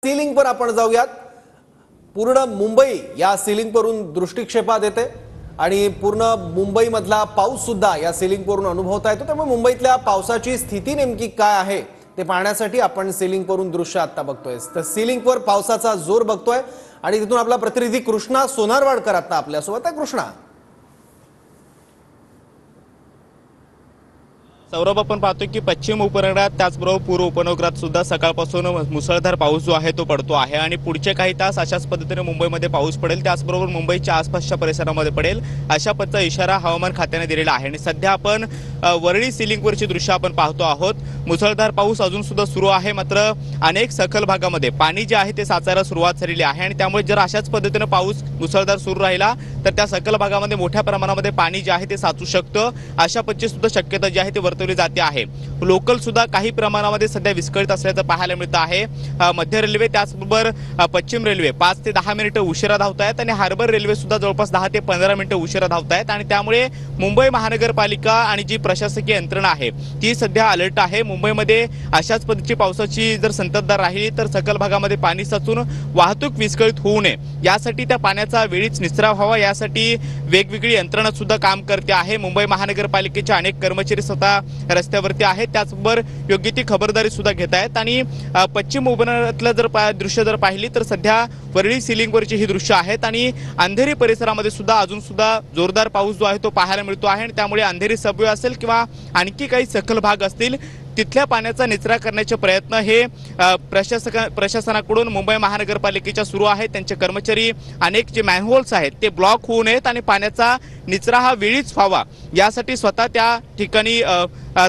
Ceiling पर आपण जाऊयात। पूर्ण मुंबई या सीलिंग वरून दृष्टिक्षेपात येते आणि पूर्ण मुंबई मधला पाऊस सुद्धा या सीलिंग वरून अनुभवता येतो। त्यामुळे मुंबईतल्या पावसाची स्थिती नेमकी काय आहे ते पाहण्यासाठी आपण सीलिंग वरून दृश्य आता बघतोय। तर सीलिंग वर पावसाचा जोर बघतोय आणि तिथून आपला प्रतिनिधी कृष्णा सोनारवाडकर आता आपल्या सोबत आहे। कृष्णा, सौरभ, आपण पाहतो की पश्चिम उपनगरात त्याचबरोबर पूर्व उपनगरात सुद्धा सकाळपासून मुसळधार पाऊस जो आहे तो पडतो आहे आणि पुढचे काही तास अशाच पद्धतीने मुंबईमध्ये पाऊस पडेल, त्याचबरोबर मुंबईच्या आसपासच्या परिसरामध्ये पडेल अशा पद्धतीचा इशारा हवामान खात्याने दिलेला आहे। आणि सध्या आपण वरळी सीलिंगवरची दृश्य आपण पाहतो आहोत। मुसळधार पाऊस अजून सुद्धा सुरू आहे, मात्र अनेक सखल भागामध्ये पाणी जे आहे ते साचायला सुरुवात झालेली आहे आणि त्यामुळे जर अशाच पद्धतीने पाऊस मुसळधार सुरू राहिला तर त्या सखल भागामध्ये मोठ्या प्रमाणामध्ये पाणी जे आहे ते साचू शकतं, अशा पद्धतीची सुद्धा शक्यता जी आहे ती वर्तवली जाते आहे। लोकल सुद्धा काही प्रमाणामध्ये सध्या विस्कळीत असल्याचं पाहायला मिळतं आहे। मध्य रेल्वे त्याचबरोबर पश्चिम रेल्वे 5 ते 10 मिनिटं उशिरा धावत आहेत आणि हार्बर रेल्वे सुद्धा जवळपास 10 ते 15 मिनिटं उशिरा धावत आहेत आणि त्यामुळे मुंबई महानगरपालिका आणि जी प्रशासकीय यंत्रणा आहे ती सध्या अलर्ट आहे। मुंबईमध्ये अशाच पद्धतीची पावसाची जर संततधार राहिली तर सखल भागामध्ये पाणी साचून वाहतूक विस्कळीत होऊ नये यासाठी त्या पाण्याचा वेळीच निचरा व्हावा यासाठी वेगवेगळी यंत्रणा सुद्धा काम करते आहे। मुंबई महानगरपालिकेचे अनेक कर्मचारी स्वतः रस्त्यावरती आहेत, त्याचबरोबर योग्य ती खबरदारी सुद्धा घेत आहेत। आणि पश्चिम उपनगरातलं जर दृश्य जर पाहिली तर सध्या वरळी सीलिंगवरची ही दृश्य आहेत आणि अंधेरी परिसरामध्ये सुद्धा अजून सुद्धा जोरदार पाऊस जो आहे तो पाहायला मिळतो आहे आणि त्यामुळे अंधेरी सबवे असेल किंवा आणखी काही सखल भाग असतील तिथल्या पाण्याचा निचरा करण्याचे प्रयत्न हे प्रशासनाकडून मुंबई महानगरपालिकेच्या सुरू आहेत। त्यांचे कर्मचारी अनेक जे मॅनहोल्स आहेत ते ब्लॉक होऊ नयेत आणि पाण्याचा निचरा हा वेळीच व्हावा यासाठी स्वतः त्या ठिकाणी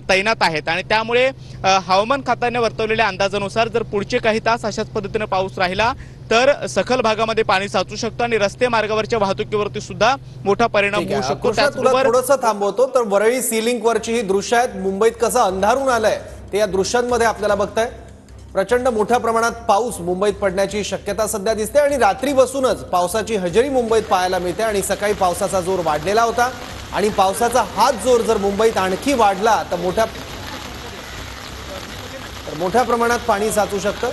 तैनात आहेत। आणि त्यामुळे हवामान खात्याने वर्तवलेल्या अंदाजानुसार जर पुढचे काही तास अशाच पद्धतीने पाऊस राहिला तर सखल भागामध्ये पाणी साचू शकतं आणि रस्ते मार्गावरच्या वाहतुकीवरती सुद्धा मोठा परिणाम होऊ शकतो। त्याचबरोबर थोडंसं थांबवतो तर वरळी सीलिंग वरची ही दृश्य आहेत। मुंबईत कसं अंधारून आलंय ते या दृश्यांमध्ये आपल्याला बघताय। प्रचंड मोठ्या प्रमाणात पाऊस मुंबईत पडण्याची शक्यता सध्या दिसते आणि रात्री बसूनच पावसाची हजेरी मुंबईत पाहायला मिळते आणि सकाळी पावसाचा जोर वाढलेला होता आणि पावसाचा हाच जोर जर मुंबईत आणखी वाढला तर मोठ्या प्रमाणात पाणी साचू शकतं।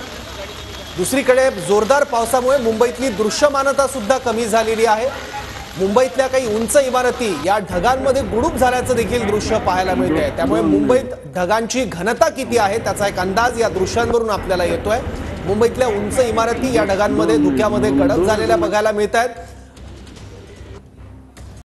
दुसरीकडे जोरदार पावसामुळे मुंबईतली दृश्यमानता सुद्धा कमी झालेली आहे। मुंबईतल्या काही उंच इमारती या ढगांमध्ये गुडूप झाल्याचं देखील दृश्य पाहायला मिळतंय। त्यामुळे मुंबईत ढगांची घनता किती आहे त्याचा एक अंदाज या दृश्यांवरून आपल्याला येतोय। मुंबईतल्या उंच इमारती या ढगांमध्ये धुक्यामध्ये गडप झालेल्या बघायला मिळत आहेत।